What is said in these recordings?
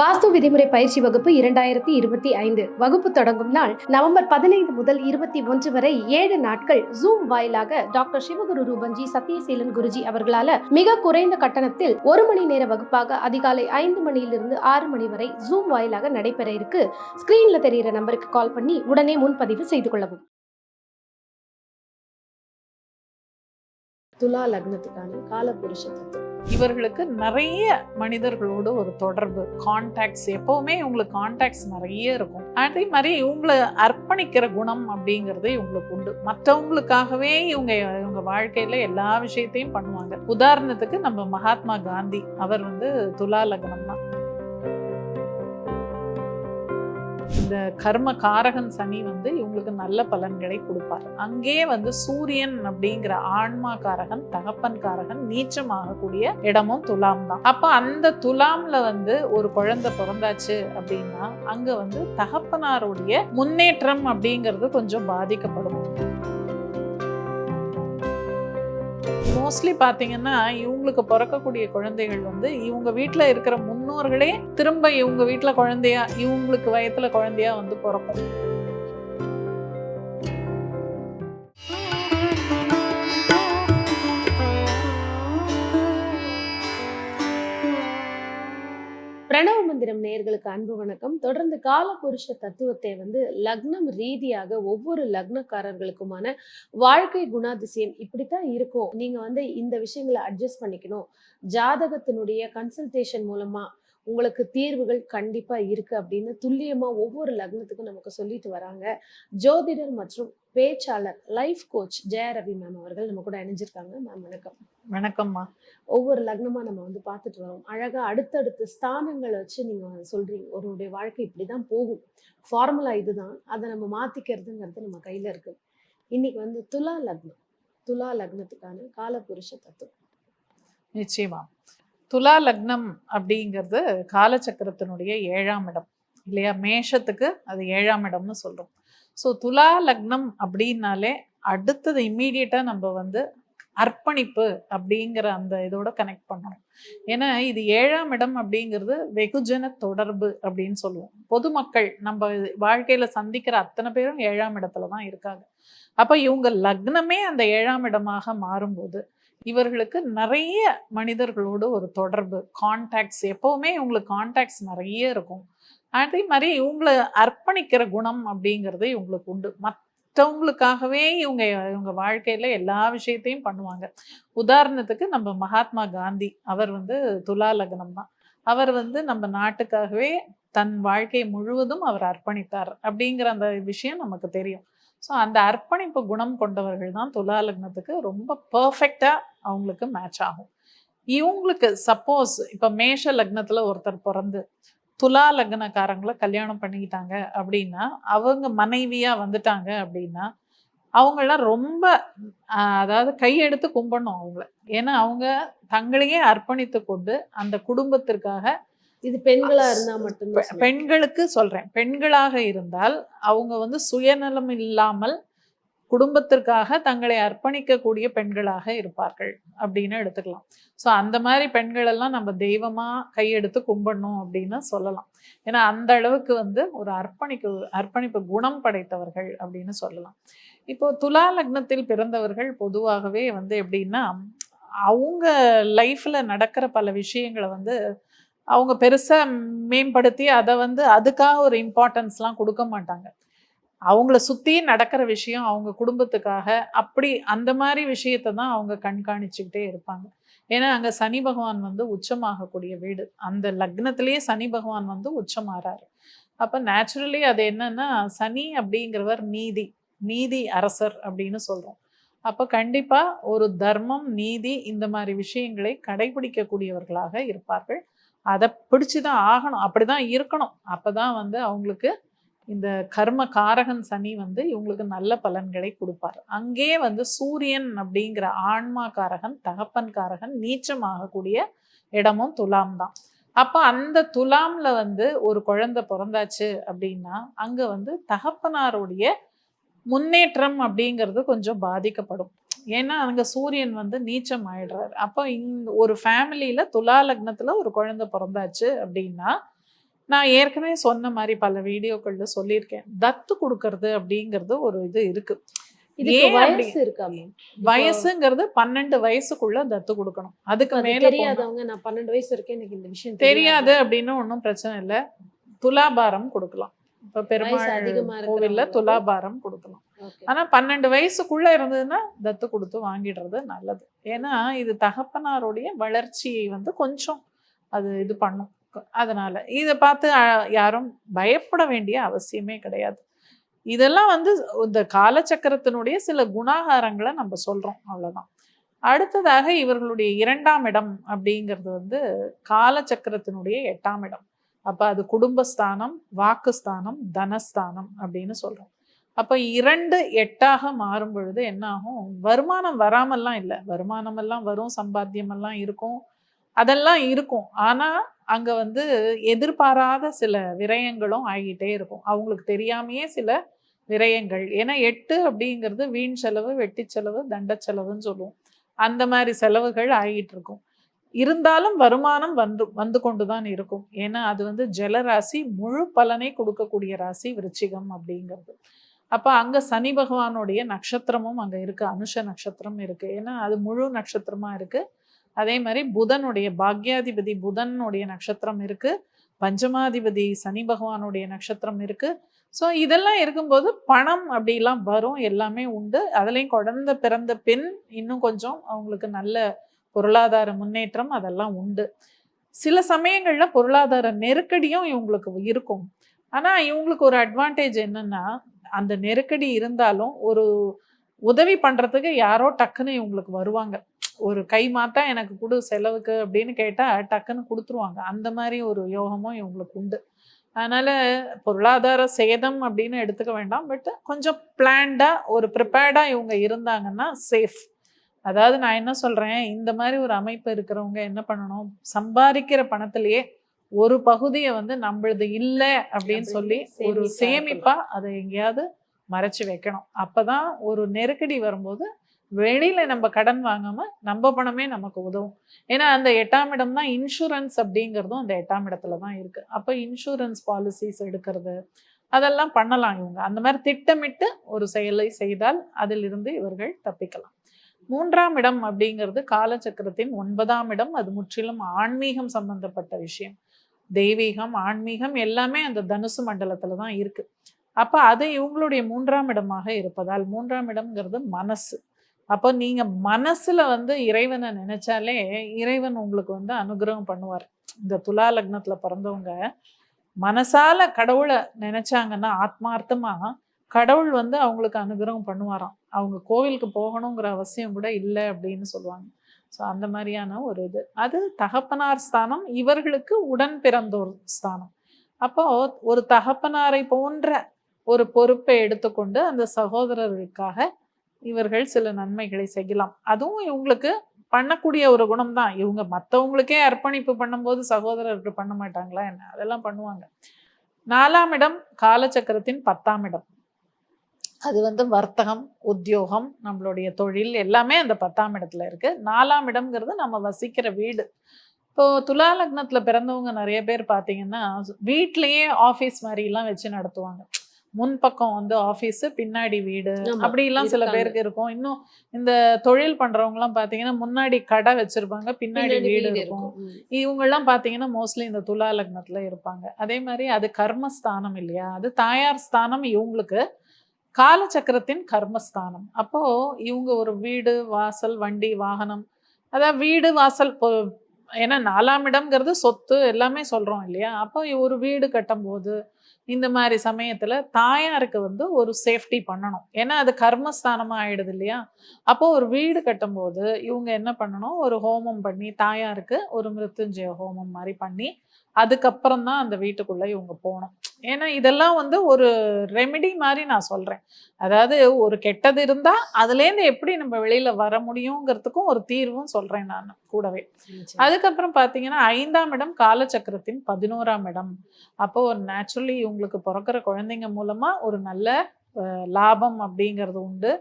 வாஸ்து விதிமுறை பயிற்சி வகுப்பு 2025 வகுப்பு தொடங்கும் நாள் நவம்பர் 15 முதல் 21 வரை 7 நாட்கள் ஜூம் வாயிலாக டாக்டர் சிவகுரு ரூபன்ஜி சத்யசீலன் குருஜி அவர்களால மிக குறைந்த கட்டணத்தில் 1 மணி நேர வகுப்பாக அதிகாலை 5 மணியிலிருந்து 6 மணி வரை ஜூம் வாயிலாக நடைபெற இருக்கு. ஸ்கிரீன்ல தெரிகிற நம்பருக்கு கால் பண்ணி உடனே முன்பதிவு செய்து கொள்ளவும். துலா லக்னத்துக்கான காலபுருஷ தத்துவம். இவர்களுக்கு நிறைய மனிதர்களோட ஒரு தொடர்பு, கான்டாக்ட்ஸ், எப்பவுமே இவங்களுக்கு கான்டாக்ட்ஸ் நிறைய இருக்கும். அதே மாதிரி இவங்களை அர்ப்பணிக்கிற குணம் அப்படிங்கிறது இவங்களுக்கு உண்டு. மற்றவங்களுக்காகவே இவங்க வாழ்க்கையில எல்லா விஷயத்தையும் பண்ணுவாங்க. உதாரணத்துக்கு நம்ம மகாத்மா காந்தி, அவர் துலா லக்னம் தான். இந்த கர்ம காரகன் சனி இவங்களுக்கு நல்ல பலன்களை கொடுப்பார். அங்கே சூரியன் அப்படிங்கிற ஆன்மா காரகன், தகப்பன் காரகன் நீச்சமாகக்கூடிய இடமும் துலாம் தான். அப்ப அந்த துலாம்ல ஒரு குழந்தை பிறந்தாச்சு அப்படின்னா அங்க தகப்பனாருடைய முன்னேற்றம் அப்படிங்கிறது கொஞ்சம் பாதிக்கப்படும். மோஸ்ட்லி பார்த்தீங்கன்னா இவங்களுக்கு பிறக்கக்கூடிய குழந்தைகள் இவங்க வீட்டில் இருக்கிற முன்னோர்களே திரும்ப இவங்க வீட்டில் குழந்தையா, இவங்களுக்கு வயத்துல குழந்தையா பிறக்கும். பிரணவ மந்திரம் நேயர்களுக்கு அன்பு வணக்கம். தொடர்ந்து காலபுருஷ தத்துவத்தை லக்னம் ரீதியாக ஒவ்வொரு லக்னக்காரர்களுக்குமான வாழ்க்கை குணாதிசயம் இப்படித்தான் இருக்கும், நீங்க இந்த விஷயங்களை அட்ஜஸ்ட் பண்ணிக்கணும், ஜாதகத்தினுடைய கன்சல்டேஷன் மூலமா உங்களுக்கு தீர்வுகள் கண்டிப்பா இருக்கு அப்படின்னு துல்லியமா ஒவ்வொரு லக்னத்துக்கும் நமக்கு சொல்லிட்டு வராங்க. ஜோதிடர் மற்றும் பேச்சாளர், லைஃப் கோச் ஜெய ரவி மேம் அவர்கள் நம்ம கூட இணைஞ்சிருக்காங்க. மேம் வணக்கம். வணக்கம்மா. ஒவ்வொரு லக்னமா நம்ம பார்த்துட்டு வரோம். அழகா அடுத்தடுத்த ஸ்தானங்களை வச்சு நீங்க சொல்றீங்க, ஒருவருடைய வாழ்க்கை இப்படிதான் போகும், ஃபார்முலா இதுதான், அதை நம்ம மாத்திக்கிறதுங்கிறது நம்ம கையில இருக்கு. இன்னைக்கு துலா லக்னம், துலா லக்னத்துக்கான காலபுருஷ தத்துவம். நிச்சயமா துலா லக்னம் அப்படிங்கிறது காலச்சக்கரத்தினுடைய 7ஆம் இடம் இல்லையா? மேஷத்துக்கு அது 7ஆம் இடம்னு சொல்றோம். ஸோ துலா லக்னம் அப்படின்னாலே அடுத்தது இம்மீடியட்டாக நம்ம அர்ப்பணிப்பு அப்படிங்கிற அந்த இதோட கனெக்ட் பண்ணணும். ஏன்னா இது 7ஆம் இடம் அப்படிங்கிறது வெகுஜன தொடர்பு அப்படின்னு சொல்லுவோம். பொதுமக்கள் நம்ம வாழ்க்கையில சந்திக்கிற அத்தனை பேரும் 7ஆம் இடத்துல தான் இருக்காங்க. அப்ப இவங்க லக்னமே அந்த 7ஆம் இடமாக மாறும்போது இவர்களுக்கு நிறைய மனிதர்களோட ஒரு தொடர்பு, கான்டாக்ட்ஸ், எப்பவுமே இவங்களுக்கு கான்டாக்ட்ஸ் நிறைய இருக்கும். அதே மாதிரி இவங்களை அர்ப்பணிக்கிற குணம் அப்படிங்கிறது இவங்களுக்கு உண்டு. மற்றவங்களுக்காகவே இவங்க வாழ்க்கையில எல்லா விஷயத்தையும் பண்ணுவாங்க. உதாரணத்துக்கு நம்ம மகாத்மா காந்தி, அவர் துலா லக்னம் தான். அவர் நம்ம நாட்டுக்காகவே தன் வாழ்க்கை முழுவதும் அவர் அர்ப்பணித்தார் அப்படிங்கிற அந்த விஷயம் நமக்கு தெரியும். ஸோ அந்த அர்ப்பணிப்பு குணம் கொண்டவர்கள் தான் துலா லக்னத்துக்கு ரொம்ப பர்ஃபெக்டாக அவங்களுக்கு மேட்ச் ஆகும். இவங்களுக்கு சப்போஸ் இப்போ மேஷ லக்னத்தில் ஒருத்தர் பிறந்து துலா லக்னக்காரங்களை கல்யாணம் பண்ணிக்கிட்டாங்க அப்படின்னா, அவங்க மனைவியாக வந்துட்டாங்க அப்படின்னா அவங்களாம் ரொம்ப அதாவது கையெடுத்து கும்பிடணும் அவங்கள. ஏன்னா அவங்க தங்களையே அர்ப்பணித்து கொண்டு அந்த குடும்பத்திற்காக, இது பெண்களா இருந்தா மட்டும்தான், பெண்களுக்கு சொல்றேன், பெண்களாக இருந்தால் அவங்க சுயநலம் இல்லாமல் குடும்பத்திற்காக தங்களை அர்ப்பணிக்கக்கூடிய பெண்களாக இருப்பார்கள் அப்படின்னு எடுத்துக்கலாம். ஸோ அந்த மாதிரி பெண்கள் எல்லாம் நம்ம தெய்வமா கையெடுத்து கும்பிடணும் அப்படின்னு சொல்லலாம். ஏன்னா அந்த அளவுக்கு ஒரு அர்ப்பணிப்பு குணம் படைத்தவர்கள் அப்படின்னு சொல்லலாம். இப்போ துலா லக்னத்தில் பிறந்தவர்கள் பொதுவாகவே எப்படின்னா அவங்க லைஃப்ல நடக்கிற பல விஷயங்களை அவங்க பெருசா மேம்படுத்தி அதை அதுக்காக ஒரு இம்பார்ட்டன்ஸ்லாம் கொடுக்க மாட்டாங்க. அவங்கள சுற்றி நடக்கிற விஷயம் அவங்க குடும்பத்துக்காக, அப்படி அந்த மாதிரி விஷயத்தை தான் அவங்க கண்காணிச்சுக்கிட்டே இருப்பாங்க. ஏன்னா அங்கே சனி பகவான் உச்சமாகக்கூடிய வீடு, அந்த லக்னத்திலேயே சனி பகவான் உச்சமாறாரு. அப்போ நேச்சுரலி அது என்னன்னா, சனி அப்படிங்கிறவர் நீதி அரசர் அப்படின்னு சொல்கிறோம். அப்போ கண்டிப்பாக ஒரு தர்மம், நீதி, இந்த மாதிரி விஷயங்களை கடைபிடிக்கக்கூடியவர்களாக இருப்பார்கள். அதை பிடிச்சி தான் ஆகணும், அப்படி தான் இருக்கணும். அப்போ தான் அவங்களுக்கு இந்த கர்ம காரகன் சனி இவங்களுக்கு நல்ல பலன்களை கொடுப்பார். அங்கே சூரியன் அப்படிங்கிற ஆன்மா காரகன், தகப்பன் காரகன் நீச்சமாகக்கூடிய இடமும் துலாம் தான். அப்போ அந்த துலாம்ல ஒரு குழந்தை பிறந்தாச்சு அப்படின்னா அங்க தகப்பனாருடைய முன்னேற்றம் அப்படிங்கிறது கொஞ்சம் பாதிக்கப்படும். ஏன்னா அங்க சூரியன் நீச்சம் ஆயிடுறாரு. அப்போ ஒரு ஃபேமிலியில துலா லக்னத்துல ஒரு குழந்தை பிறந்தாச்சு அப்படின்னா நான் ஏற்கனவே சொன்ன மாதிரி பல வீடியோக்கள்ல சொல்லியிருக்கேன், தத்து கொடுக்கறது அப்படிங்கிறது ஒரு இது இருக்கு. இதுக்கு ஏன் அப்படி வயசு இருக்கா மேம்? வயசுங்கிறது 12 வயசுக்குள்ள தத்து கொடுக்கணும். அதுக்கு அது மேல போனா தெரியாதவங்க, நான் 12 வயசு இருக்கேன், எனக்கு இந்த விஷயம் தெரியாது அப்படின்னு ஒன்றும் பிரச்சனை இல்லை. துலாபாரம் கொடுக்கலாம். இப்ப வயசு பெருமாள் அதிகமா கோவில்ல இருக்கிறவங்க துலாபாரம் கொடுக்கலாம். ஓகே. ஆனா 12 வயசுக்குள்ள இருந்ததுன்னா தத்து கொடுத்து வாங்கிடுறது நல்லது. ஏன்னா இது தகப்பனாருடைய வளர்ச்சியை வந்து கொஞ்சம் அது இது பண்ணும். அதனால இதை பார்த்து யாரும் பயப்பட வேண்டிய அவசியமே கிடையாது. இதெல்லாம் வந்து இந்த காலச்சக்கரத்தினுடைய சில குணாகாரங்களை நம்ம சொல்றோம், அவ்வளவுதான். அடுத்ததாக இவர்களுடைய 2ஆம் இடம் அப்படிங்கிறது வந்து காலச்சக்கரத்தினுடைய 8ஆம் இடம். அப்ப அது குடும்பஸ்தானம், வாக்குஸ்தானம், தனஸ்தானம் அப்படின்னு சொல்றோம். அப்ப 2 8ஆக மாறும் பொழுது என்ன ஆகும்? வருமானம் வராமல்லாம் இல்லை, வருமானம் எல்லாம் வரும், சம்பாத்தியம் எல்லாம் இருக்கும், அதெல்லாம் இருக்கும். ஆனா அங்க வந்து எதிர்பாராத சில விரயங்களும் ஆகிட்டே இருக்கும், அவங்களுக்கு தெரியாமையே சில விரயங்கள். ஏன்னா 8 அப்படிங்கிறது வீண் செலவு, வெட்டி செலவு, தண்ட செலவுன்னு சொல்லுவோம். அந்த மாதிரி செலவுகள் ஆகிட்டு இருக்கும். இருந்தாலும் வருமானம் வந்து வந்து கொண்டுதான் இருக்கும். ஏன்னா அது வந்து ஜலராசி, முழு பலனை கொடுக்கக்கூடிய ராசி விருச்சிகம் அப்படிங்கிறது. அப்ப அங்க சனி பகவானுடைய நட்சத்திரமும் அங்க இருக்கு, அனுஷ நட்சத்திரம் இருக்கு. ஏன்னா அது முழு நட்சத்திரமா இருக்கு. அதே மாதிரி புதனுடைய பாக்யாதிபதி புதனுடைய நட்சத்திரம் இருக்கு, பஞ்சமாதிபதி சனி பகவானுடைய நட்சத்திரம் இருக்கு. ஸோ இதெல்லாம் இருக்கும்போது பணம் அப்படிலாம் வரும், எல்லாமே உண்டு. அதுலேயும் குழந்தை பிறந்த பின் இன்னும் கொஞ்சம் அவங்களுக்கு நல்ல பொருளாதார முன்னேற்றம் அதெல்லாம் உண்டு. சில சமயங்கள்ல பொருளாதார நெருக்கடியும் இவங்களுக்கு இருக்கும். ஆனா இவங்களுக்கு ஒரு அட்வான்டேஜ் என்னன்னா, அந்த நெருக்கடி இருந்தாலும் ஒரு உதவி பண்றதுக்கு யாரோ டக்குன்னு இவங்களுக்கு வருவாங்க. ஒரு கை மாத்தா எனக்கு கொடு செலவுக்கு அப்படின்னு கேட்டா டக்குன்னு கொடுத்துருவாங்க. அந்த மாதிரி ஒரு யோகமும் இவங்களுக்கு உண்டு. அதனால பொருளாதார சேதம் அப்படின்னு எடுத்துக்க வேண்டாம். பட் கொஞ்சம் பிளான்டா ஒரு ப்ரிப்பேர்டா இவங்க இருந்தாங்கன்னா சேஃப். அதாவது நான் என்ன சொல்றேன், இந்த மாதிரி ஒரு அமைப்பு இருக்கிறவங்க என்ன பண்ணணும், சம்பாதிக்கிற பணத்திலேயே ஒரு பகுதியை வந்து நம்மளது இல்லை அப்படின்னு சொல்லி ஒரு சேமிப்பா அதை எங்கேயாவது மறைச்சு வைக்கணும். அப்பதான் ஒரு நெருக்கடி வரும்போது வெளியில நம்ம கடன் வாங்காம நம்ம பணமே நமக்கு உதவும். ஏன்னா அந்த 8ஆம் இடம் தான் இன்சூரன்ஸ் அப்படிங்கிறதும் அந்த 8ஆம் இடத்துல தான் இருக்கு. அப்ப இன்சூரன்ஸ் பாலிசிஸ் எடுக்கிறது அதெல்லாம் பண்ணலாம் இவங்க. அந்த மாதிரி திட்டமிட்டு ஒரு செயலை செய்தால் அதிலிருந்து இவர்கள் தப்பிக்கலாம். 3ஆம் இடம் அப்படிங்கிறது காலச்சக்கரத்தின் 9ஆம் இடம். அது முற்றிலும் ஆன்மீகம் சம்பந்தப்பட்ட விஷயம். தெய்வீகம், ஆன்மீகம் எல்லாமே அந்த தனுசு மண்டலத்துல தான் இருக்கு. அப்ப அது இவங்களுடைய 3ஆம் இடமாக இருப்பதால் 3ஆம் இடம்ங்கிறது மனசு. அப்போ நீங்க மனசுல வந்து இறைவனை நினைச்சாலே இறைவன் உங்களுக்கு வந்து அனுகிரகம் பண்ணுவார். இந்த துலா லக்னத்துல பிறந்தவங்க மனசால கடவுளை நினைச்சாங்கன்னா ஆத்மார்த்தமா கடவுள் வந்து அவங்களுக்கு அனுகிரகம் பண்ணுவாராம். அவங்க கோவிலுக்கு போகணுங்கிற அவசியம் கூட இல்லை அப்படின்னு சொல்லுவாங்க. ஸோ அந்த மாதிரியான ஒரு இது. அது தகப்பனார் ஸ்தானம், இவர்களுக்கு உடன் பிறந்தோர் ஸ்தானம். அப்போ ஒரு தகப்பனாரை போன்ற ஒரு பொறுப்பை எடுத்துக்கொண்டு அந்த சகோதரர்களுக்காக இவர்கள் சில நன்மைகளை செய்யலாம். அதுவும் இவங்களுக்கு பண்ணக்கூடிய ஒரு குணம் தான். இவங்க மற்றவங்களுக்கே அர்ப்பணிப்பு பண்ணும்போது சகோதரருக்கு பண்ண மாட்டாங்களா என்ன? அதெல்லாம் பண்ணுவாங்க. 4ஆம் இடம் காலச்சக்கரத்தின் 10ஆம் இடம். அது வந்து வர்த்தகம், உத்தியோகம், நம்மளுடைய தொழில் எல்லாமே அந்த 10ஆம் இடத்துல இருக்கு. 4ஆம் இடம்ங்கிறது நம்ம வசிக்கிற வீடு. இப்போ துலா லக்னத்துல பிறந்தவங்க நிறைய பேர் பார்த்தீங்கன்னா வீட்லயே ஆஃபீஸ் மாதிரிலாம் வச்சு நடத்துவாங்க. முன்பக்கம் வந்து ஆஃபீஸு, பின்னாடி வீடு, அப்படிலாம் சில பேருக்கு இருக்கும். இன்னும் இந்த தொழில் பண்றவங்கலாம் பார்த்தீங்கன்னா முன்னாடி கடை வச்சிருப்பாங்க, பின்னாடி வீடு இருக்கும். இவங்கெல்லாம் பார்த்தீங்கன்னா மோஸ்ட்லி இந்த துலா லக்னத்துல இருப்பாங்க. அதே மாதிரி அது கர்மஸ்தானம் இல்லையா, அது தாயார் ஸ்தானம் இவங்களுக்கு, காலச்சக்கரத்தின் கர்மஸ்தானம். அப்போ இவங்க ஒரு வீடு, வாசல், வண்டி, வாகனம், அதாவது வீடு வாசல் ஏன்னா 4ஆம் இடம்ங்கிறது சொத்து எல்லாமே சொல்றோம் இல்லையா. அப்போ ஒரு வீடு கட்டும் போது இந்த மாதிரி சமயத்துல தாயாருக்கு வந்து ஒரு சேஃப்டி பண்ணணும். ஏன்னா அது கர்மஸ்தானமா ஆயிடுது இல்லையா. அப்போ ஒரு வீடு கட்டும் போது இவங்க என்ன பண்ணணும், ஒரு ஹோமம் பண்ணி தாயாருக்கு ஒரு மிருத்யுஞ்சய ஹோமம் மாதிரி பண்ணி அதுக்கப்புறம் தான் அந்த வீட்டுக்குள்ள இவங்க போகணும். ஏன்னா இதெல்லாம் வந்து ஒரு ரெமெடி மாதிரி நான் சொல்றேன். அதாவது ஒரு கெட்டது இருந்தா அதுலேருந்து எப்படி நம்ம வெளியில வர முடியுங்கிறதுக்கும் ஒரு தீர்வும் சொல்றேன் நான் கூடவே. அதுக்கப்புறம் பார்த்தீங்கன்னா 5ஆம் இடம் காலச்சக்கரத்தின் 11ஆம் இடம். அப்போ நேச்சுரலி இவங்களுக்கு பிறக்கிற குழந்தைங்க மூலமா ஒரு நல்ல லாபம் அப்படிங்கிறது உண்டு,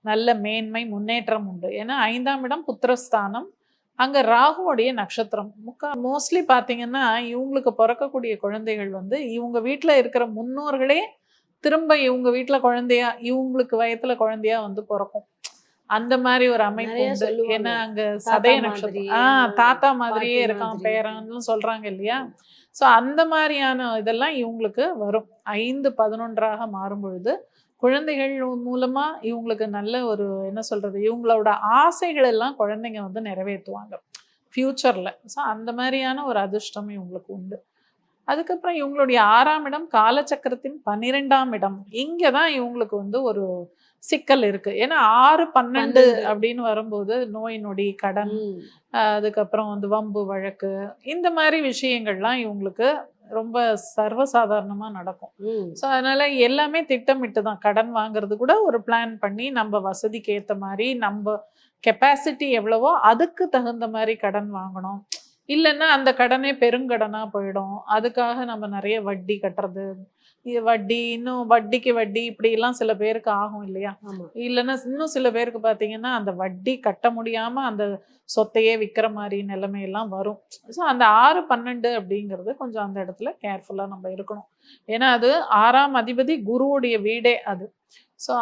நல்ல மேன்மை முன்னேற்றம் உண்டு. ஏன்னா 5ஆம் இடம் புத்திரஸ்தானம், அங்க ராகுவோடைய நட்சத்திரம் மோஸ்ட்லி பாத்தீங்கன்னா இவங்களுக்கு பிறக்கக்கூடிய குழந்தைகள் வந்து இவங்க வீட்டுல இருக்கிற முன்னோர்களே திரும்ப இவங்க வீட்டுல குழந்தையா இவங்களுக்கு வயத்துல குழந்தையா வந்து பிறக்கும். அந்த மாதிரி ஒரு அமைப்பு நிறைய உண்டு. சொல்லுவாங்க. ஏன்னா அங்க தாத்தா சதய மாதிரி, நட்சத்திரம் தாத்தா மாதிரியே பாட்டி இருக்கான் மாதிரி. பேரான்னு சொல்றாங்க இல்லையா? ஸோ அந்த மாதிரியான இதெல்லாம் இவங்களுக்கு வரும். 5, 11ஆக மாறும் பொழுது குழந்தைகள் மூலமா இவங்களுக்கு நல்ல ஒரு என்ன சொல்றது, இவங்களோட ஆசைகள் எல்லாம் குழந்தைங்க வந்து நிறைவேற்றுவாங்க ஃபியூச்சர்ல. ஸோ அந்த மாதிரியான ஒரு அதிர்ஷ்டம் இவங்களுக்கு உண்டு. அதுக்கப்புறம் இவங்களுடைய 6ஆம் இடம் காலச்சக்கரத்தின் 12ஆம் இடம். இங்க தான் இவங்களுக்கு வந்து ஒரு சிக்கல் இருக்கு. ஏன்னா 6, 12 12. அப்படின்னு வரும்போது நோய் நொடி, கடன், ம். அதுக்கப்புறம் வந்து வம்பு வழக்கு, இந்த மாதிரி விஷயங்கள்லாம் இவங்களுக்கு ரொம்ப சர்வசாதாரணமா நடக்கும். ம். ஸோ அதனால எல்லாமே திட்டமிட்டு தான். கடன் வாங்குறது கூட ஒரு பிளான் பண்ணி நம்ம வசதிக்கு ஏத்த மாதிரி நம்ம கெப்பாசிட்டி எவ்வளவோ அதுக்கு தகுந்த மாதிரி கடன் வாங்கணும். இல்லைன்னா அந்த கடனே பெருங்கடனா போயிடும். அதுக்காக நம்ம நிறைய வட்டி கட்டுறது, வட்டி இன்னும் வட்டிக்கு வட்டி இப்படிலாம் சில பேருக்கு ஆகும் இல்லையா? ஆமா. இல்லைன்னா இன்னும் சில பேருக்கு பார்த்தீங்கன்னா அந்த வட்டி கட்ட முடியாம அந்த சொத்தையே விற்கிற மாதிரி நிலைமையெல்லாம் வரும். ஸோ அந்த 6, 12 அப்படிங்கிறது கொஞ்சம் அந்த இடத்துல கேர்ஃபுல்லாக நம்ம இருக்கணும். ஏன்னா அது 6ஆம் அதிபதி குருவுடைய வீடே அது. ஸோ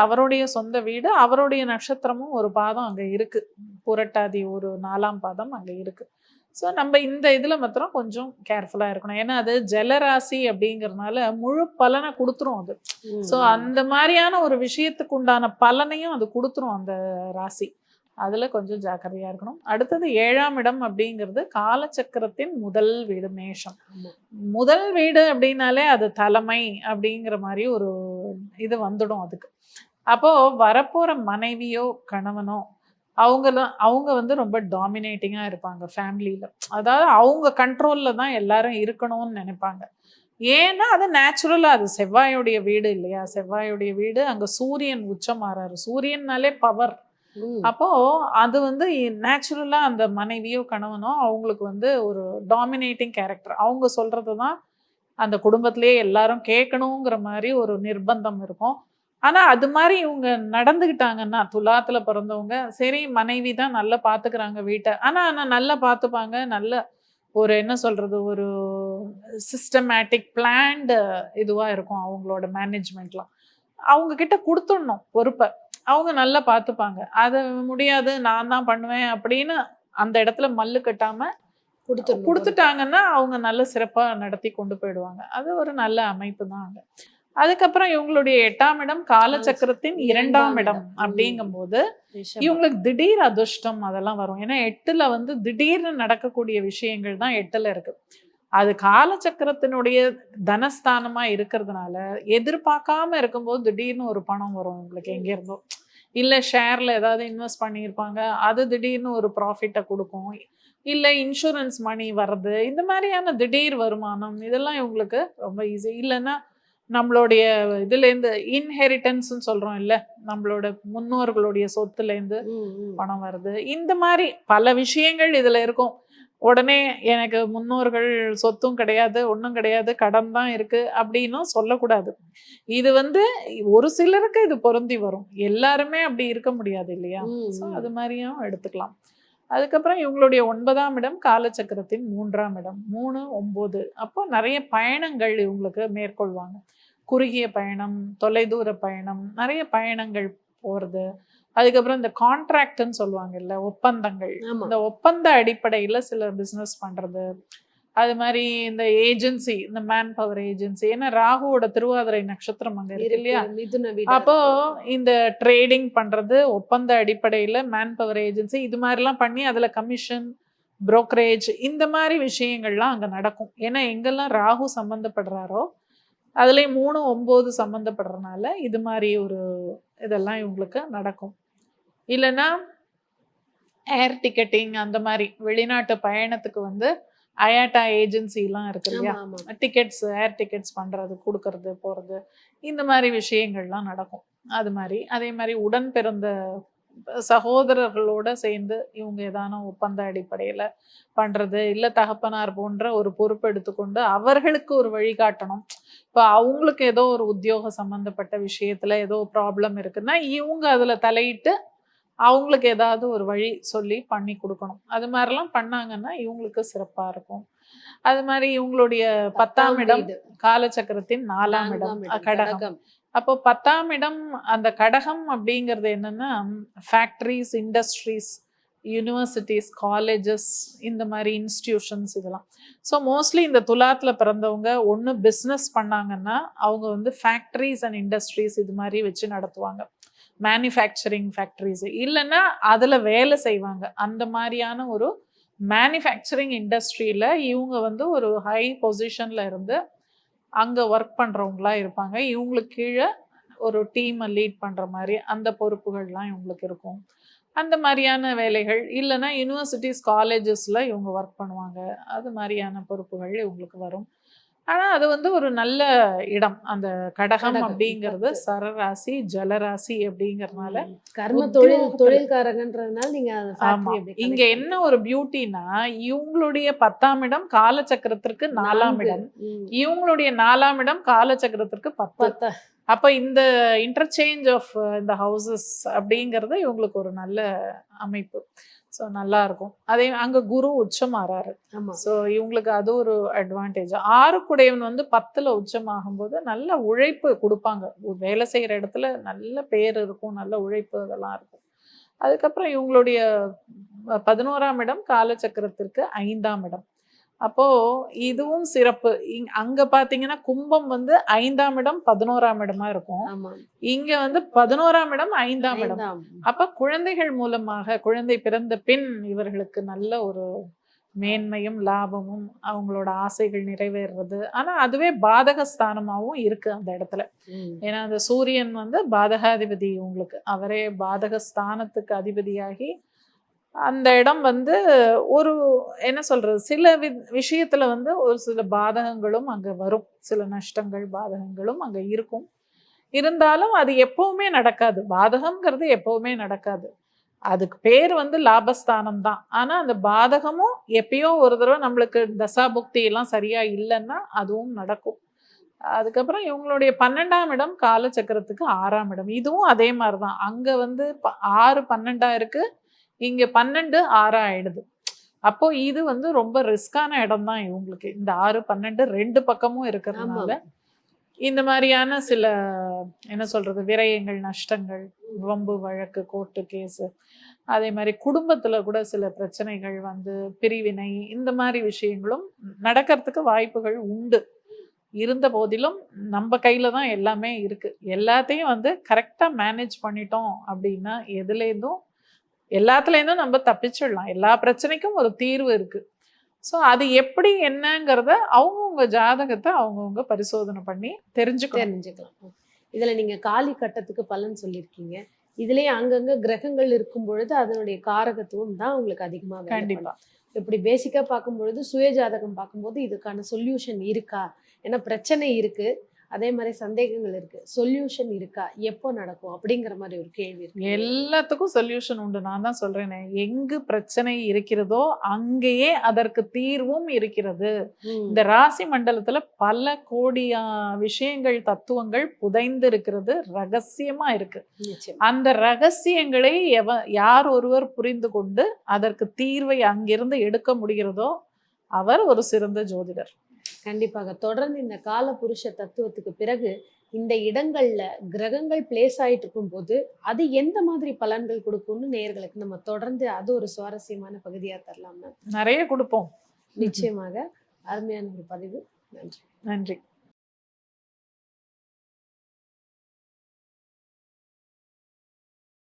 அவருடைய சொந்த வீடு, அவருடைய நட்சத்திரமும் ஒரு பாதம் அங்கே இருக்கு. புரட்டாதி ஒரு 4ஆம் பாதம் அங்கே இருக்கு. ஸோ நம்ம இந்த இதில் மாத்திரம் கொஞ்சம் கேர்ஃபுல்லாக இருக்கணும். ஏன்னா அது ஜலராசி அப்படிங்கிறதுனால முழு பலனை கொடுத்துரும் அது. ம். ஸோ ம். அந்த மாதிரியான ஒரு விஷயத்துக்கு உண்டான பலனையும் அது கொடுத்துரும் அந்த ராசி. அதில் கொஞ்சம் ஜாக்கிரதையாக இருக்கணும். அடுத்தது 7ஆம் இடம் அப்படிங்கிறது காலச்சக்கரத்தின் முதல் வீடு மேஷம். ஆமா. முதல் வீடு அப்படின்னாலே அது தலைமை அப்படிங்கிற மாதிரி ஒரு இது வந்துடும் அதுக்கு. அப்போ வரப்போற மனைவியோ கணவனோ அவங்க வந்து ரொம்ப டாமினேட்டிங்கா இருப்பாங்க ஃபேமிலியில. அதாவது அவங்க கண்ட்ரோல்ல தான் எல்லாரும் இருக்கணும்னு நினைப்பாங்க. ஏன்னா அது நேச்சுரலா அது செவ்வாயுடைய வீடு இல்லையா? செவ்வாயுடைய வீடு, அங்க சூரியன் உச்சமாறாரு. சூரியன்னாலே பவர். ம். அப்போ அது வந்து நேச்சுரலா அந்த மனைவியோ கணவனோ அவங்களுக்கு வந்து ஒரு டாமினேட்டிங் கேரக்டர். அவங்க சொல்றது தான் அந்த குடும்பத்திலேயே எல்லாரும் கேட்கணுங்கிற மாதிரி ஒரு நிர்பந்தம் இருக்கும். ஆனா அது மாதிரி இவங்க நடந்துக்கிட்டாங்கன்னா, துலாத்துல பிறந்தவங்க, சரி மனைவி தான் நல்லா பார்த்துக்கிறாங்க வீட்ட. ஆனா ஆனா நல்லா பார்த்துப்பாங்க. நல்ல ஒரு என்ன சொல்றது, ஒரு சிஸ்டமேட்டிக் பிளான்டு இதுவா இருக்கும் அவங்களோட மேனேஜ்மெண்ட்லாம். அவங்க கிட்ட குடுத்துடணும் பொறுப்ப. அவங்க நல்லா பார்த்துப்பாங்க. அது முடியாது நான் தான் பண்ணுவேன் அப்படின்னு அந்த இடத்துல மல்லு கட்டாம குடுத்துடணும் பொறுப்ப. குடுத்துட்டாங்கன்னா, அவங்க நல்ல சிறப்பா நடத்தி கொண்டு போயிடுவாங்க. அது ஒரு நல்ல அமைப்பு தான் அங்க. அதுக்கப்புறம் இவங்களுடைய 8ஆம் இடம் காலச்சக்கரத்தின் 2ஆம் இடம் ம். அப்படிங்கும்போது, ரிஷபம். இவங்களுக்கு திடீர் அதிர்ஷ்டம் அதெல்லாம் வரும். ஏன்னா 8ல வந்து திடீர்னு நடக்கக்கூடிய விஷயங்கள் தான் 8ல இருக்கு. அது காலச்சக்கரத்தினுடைய தனஸ்தானமா இருக்கிறதுனால, எதிர்பார்க்காம இருக்கும்போது திடீர்னு ஒரு பணம் வரும் உங்களுக்கு எங்க இருந்தோ. இல்ல ஷேர்ல ஏதாவது இன்வெஸ்ட் பண்ணியிருப்பாங்க. அது திடீர்னு ஒரு ப்ராஃபிட்ட குடுக்கும். இல்ல இன்சூரன்ஸ் மணி வர்றது. இந்த மாரியான திடீர் வருமானம் இதெல்லாம் இவங்களுக்கு ரொம்ப ஈஸி. இல்லன்னா நம்மளுடைய இதுலேருந்து இன்ஹெரிட்டன்ஸ்ன்னு சொல்றோம் இல்ல. நம்மளோட முன்னோர்களுடைய சொத்துலேருந்து ம். ம். பணம் வருது. இந்த மாரி பல விஷயங்கள் இதுல இருக்கும். உடனே எனக்கு முன்னோர்கள் சொத்தும் கிடையாது, ஒண்ணும் கிடையாது, கடன் தான் இருக்கு அப்படின்னும் சொல்லக்கூடாது. இது வந்து ஒரு சிலருக்கு இது பொருந்தி வரும். எல்லாருமே அப்படி இருக்க முடியாது இல்லையா? ம். ஸோ ம். அது மாரியும் எடுத்துக்கலாம். அதுக்கப்புறம் இவங்களுடைய 9ஆம் இடம் காலச்சக்கரத்தின் 3ஆம் இடம். 3, 9 அப்போ நெறைய பயணங்கள் இவங்களுக்கு மேற்கொள்வாங்க. குறுகிய பயணம், தொலைதூர பயணம், நெறைய பயணங்கள் போறது. அதுக்கப்புறம் இந்த கான்ட்ராக்ட்ன்னு சொல்லுவாங்கல்ல, ஒப்பந்தங்கள். ஆமா. இந்த ஒப்பந்த அடிப்படையில சில பிசினஸ் பண்றது. அது மாரி இந்த ஏஜென்சி, இந்த மேன் பவர் ஏஜென்சி. ஏன்னா ராகுவோட திருவாதிரை நட்சத்திரம் அங்க இருக்கு இருக்கு. இல்லையா? மிதுன வீடா அப்போ இருக்கு. இந்த ட்ரேடிங் பண்றது, ஒப்பந்த அடிப்படையில மேன் பவர் ஏஜென்சி இது மாதிரிலாம் பண்ணி அதுல கமிஷன், புரோக்கரேஜ் இந்த மாதிரி விஷயங்கள்லாம் அங்க நடக்கும். ஏன்னா எங்கெல்லாம் ராகு சம்பந்தப்படுறாரோ, அதுலயும் 3, 9 சம்பந்தப்படுறனால இது மாதிரி ஒரு இதெல்லாம் இவங்களுக்கு நடக்கும். இல்லைன்னா ஏர் டிக்கெட்டிங் அந்த மாதிரி வெளிநாட்டு பயணத்துக்கு வந்து அயாட்டா ஏஜென்சிலாம் இருக்கு ஆமா, இல்லையா? ஆமா. டிக்கெட்ஸ் ஏர் டிக்கெட்ஸ் பண்றது, கொடுக்கறது, போறது இந்த மாதிரி விஷயங்கள்லாம் நடக்கும். அது மாதிரி அதே மாதிரி உடன் பிறந்த சகோதரர்களோட சேர்ந்து இவங்க ஏதான ஒப்பந்த அடிப்படையில பண்றது, இல்ல தகப்பனார் போன்ற ஒரு பொறுப்பு எடுத்துக்கொண்டு அவர்களுக்கு ஒரு வழிகாட்டணும். இப்போ அவங்களுக்கு ஏதோ ஒரு உத்தியோக சம்பந்தப்பட்ட விஷயத்துல ஏதோ ப்ராப்ளம் இருக்குன்னா இவங்க அதுல தலையிட்டு அவங்களுக்கு ஏதாவது ஒரு வழி சொல்லி பண்ணி கொடுக்கணும். அது மாதிரிலாம் பண்ணாங்கன்னா இவங்களுக்கு சிறப்பா இருக்கும். அது மாதிரி இவங்களுடைய 10ஆம் இடம் வீடு, காலச்சக்கரத்தின் 4ஆம் இடம் 4ஆம் இடம் கடகம். கடகம். அப்போ 10ஆம் இடம் அந்த கடகம் அப்படிங்கிறது என்னன்னா ஃபேக்டரிஸ், இண்டஸ்ட்ரீஸ், யூனிவர்சிட்டிஸ், காலேஜஸ், இந்த மாதிரி இன்ஸ்டிடியூஷன்ஸ் இதெல்லாம். ஸோ மோஸ்ட்லி இந்த துலாத்துல பிறந்தவங்க ஒன்று பிஸ்னஸ் பண்ணாங்கன்னா அவங்க வந்து ஃபேக்டரிஸ் அண்ட் இண்டஸ்ட்ரீஸ் இது மாதிரி வச்சு நடத்துவாங்க. மேனுஃபேக்சரிங் ஃபேக்டரிஸ் இல்லைன்னா அதில் வேலை செய்வாங்க. அந்த மாதிரியான ஒரு மேனுஃபேக்சரிங் இண்டஸ்ட்ரியில் இவங்க வந்து ஒரு ஹை பொசிஷனில் இருந்து அங்கே ஒர்க் பண்ணுறவங்களா இருப்பாங்க. இவங்களுக்கு கீழே ஒரு டீமை லீட் பண்ணுற மாதிரி அந்த பொறுப்புகள்லாம் இவங்களுக்கு இருக்கும். அந்த மாதிரியான வேலைகள் இல்லைன்னா யூனிவர்சிட்டிஸ், காலேஜஸில் இவங்க ஒர்க் பண்ணுவாங்க. அது மாதிரியான பொறுப்புகள் இவங்களுக்கு வரும். ஆனால் அது வந்து ஒரு நல்ல இடம். அந்த கடகம் கடகம், அப்படிங்கிறது 10. சரராசி, ஜலராசி அப்படிங்கிறதுனால கர்ம உத்தியோகத்துல- தொழில்காரங்கன்றதுனால நீங்க அந்த ஆமா. factory அப்படி இங்க connect என்ன ஒரு பியூட்டினா இவங்களுடைய 10ஆம் இடம் காலச்சக்கரத்திற்கு 4ஆம் இடம், ம். இவங்களுடைய 4ஆம் இடம் காலச்சக்கரத்திற்கு 10. 10. அப்ப இந்த இன்டர்சேஞ்ச் ஆஃப் இந்த ஹவுசஸ் அப்படிங்கிறது இவங்களுக்கு ஒரு நல்ல அமைப்பு. ஸோ நல்லா இருக்கும். அதே அங்க குரு உச்சமாறாரு. ஆமா. ஸோ இவங்களுக்கு அது ஒரு அட்வான்டேஜ். 6 வந்து 10ல் உச்சமாகும்போது நல்ல உழைப்பு கொடுப்பாங்க. வேலை செய்யற இடத்துல நல்ல பேர் இருக்கும், நல்ல உழைப்பு அதெல்லாம் இருக்கும். அதுக்கப்புறம் இவங்களுடைய 11ஆம் இடம் காலச்சக்கரத்திற்கு 5ஆம் இடம். அப்போ இதுவும் சிறப்பு. அங்க பாத்தீங்கன்னா கும்பம் வந்து 5ஆம் இடம் 11ஆம் இடமா இருக்கும். ஆமா. இங்க வந்து 11ஆம் இடம் 5ஆம் இடம். 5ஆம். அப்ப குழந்தைகள் மூலமாக குழந்தை பிறந்த பின் இவர்களுக்கு நல்ல ஒரு மேன்மையும் லாபமும் அவங்களோட ஆசைகள் நிறைவேறுறது. ஆனா அதுவே பாதக ஸ்தானமாவும் இருக்கு அந்த இடத்துல. ம். ஏன்னா அந்த சூரியன் வந்து பாதகாதிபதி உங்களுக்கு. அவரே பாதக ஸ்தானத்துக்கு அதிபதியாகி அந்த இடம் வந்து ஒரு என்ன சொல்றது சில விஷயத்துல வந்து ஒரு சில பாதகங்களும் அங்க வரும். சில நஷ்டங்கள் பாதகங்களும் அங்க இருக்கும். இருந்தாலும் அது எப்பவுமே நடக்காது. பாதகம்ங்கிறது எப்பவுமே நடக்காது. அதுக்கு பேர் வந்து லாபஸ்தானம் தான். ஆனா அந்த பாதகமும் எப்பயோ ஒரு தடவை நம்மளுக்கு தசாபுக்தி எல்லாம் சரியா இல்லைன்னா அதுவும் நடக்கும். அதுக்கப்புறம் இவங்களுடைய 12ஆம் இடம் காலச்சக்கரத்துக்கு 6ஆம் இடம். இதுவும் அதே மாதிரிதான். அங்க வந்து 6 12ஆ இருக்கு, இங்க 12 6ஆ ஆயிடுது. அப்போ இது வந்து ரொம்ப ரிஸ்கான இடம் தான் இவங்களுக்கு. இந்த 6 12 2 பக்கமும் இருக்கிறதுனால இந்த மாதிரியான சில என்ன சொல்றது விரயங்கள், நஷ்டங்கள், வம்பு வழக்கு, கோர்ட்டு கேஸ், அதே மாதிரி குடும்பத்துல கூட சில பிரச்சனைகள் வந்து பிரிவினை, இந்த மாதிரி விஷயங்களும் நடக்கிறதுக்கு வாய்ப்புகள் உண்டு. இருந்த போதிலும் நம்ம கையில தான் எல்லாமே இருக்கு. எல்லாத்தையும் வந்து கரெக்டா மேனேஜ் பண்ணிட்டோம் அப்படின்னா எதுலேருந்தும் எல்லாத்துலேருந்தும் நம்ம தப்பிச்சிடலாம். எல்லா பிரச்சனைக்கும் ஒரு தீர்வு இருக்கு. ஸோ அது எப்படி என்னங்கிறத அவங்கவுங்க ஜாதகத்தை அவங்கவுங்க பரிசோதனை பண்ணி தெரிஞ்சுக்கலாம். இதுல நீங்க காலி கட்டத்துக்கு பலன் சொல்லியிருக்கீங்க. இதுலயே அங்கங்க கிரகங்கள் இருக்கும் பொழுது அதனுடைய காரகத்துவம் தான் உங்களுக்கு அதிகமா வேலை கண்டிப்பா. பண்ணும். இப்படி பேசிக்கா பார்க்கும் பொழுது சுய ஜாதகம் பார்க்கும்போது இதுக்கான சொல்யூஷன் இருக்கா? ஏன்னா பிரச்சனை இருக்கு, அதே மாதிரி சந்தேகங்கள் இருக்கு. சொல்யூஷன் இருக்கா? எப்போ நடக்கும்? அப்படிங்கிற மாதிரி ஒரு கேள்வி இருக்கு. எல்லாத்துக்கும் சொல்யூஷன் உண்டு. நான் தான் சொல்றேனே, எங்கு பிரச்சனை இருக்கிறதோ அங்கேயே அதற்கு தீர்வும் இருக்கிறது. இந்த ராசி மண்டலத்துல பல கோடியா விஷயங்கள், தத்துவங்கள் புதைந்து இருக்கிறது, ரகசியமா இருக்கு. அந்த ரகசியங்களை யார் ஒருவர் புரிந்து கொண்டு அதற்கு தீர்வை அங்கிருந்து எடுக்க முடிகிறதோ அவர் ஒரு சிறந்த ஜோதிடர். கண்டிப்பாக. தொடர்ந்து இந்த கால புருஷ தத்துவத்துக்கு பிறகு இந்த இடங்கள்ல கிரகங்கள் பிளேஸ் ஆயிட்டு இருக்கும்போது அது எந்த மாதிரி பலன்கள் கொடுக்கும்னு நேயர்களுக்கு நம்ம தொடர்ந்து அது ஒரு சுவாரஸ்யமான பகுதியா தரலாம். நிறைய கொடுப்போம். நிச்சயமாக. அருமையான ஒரு பதிவு. நன்றி. நன்றி.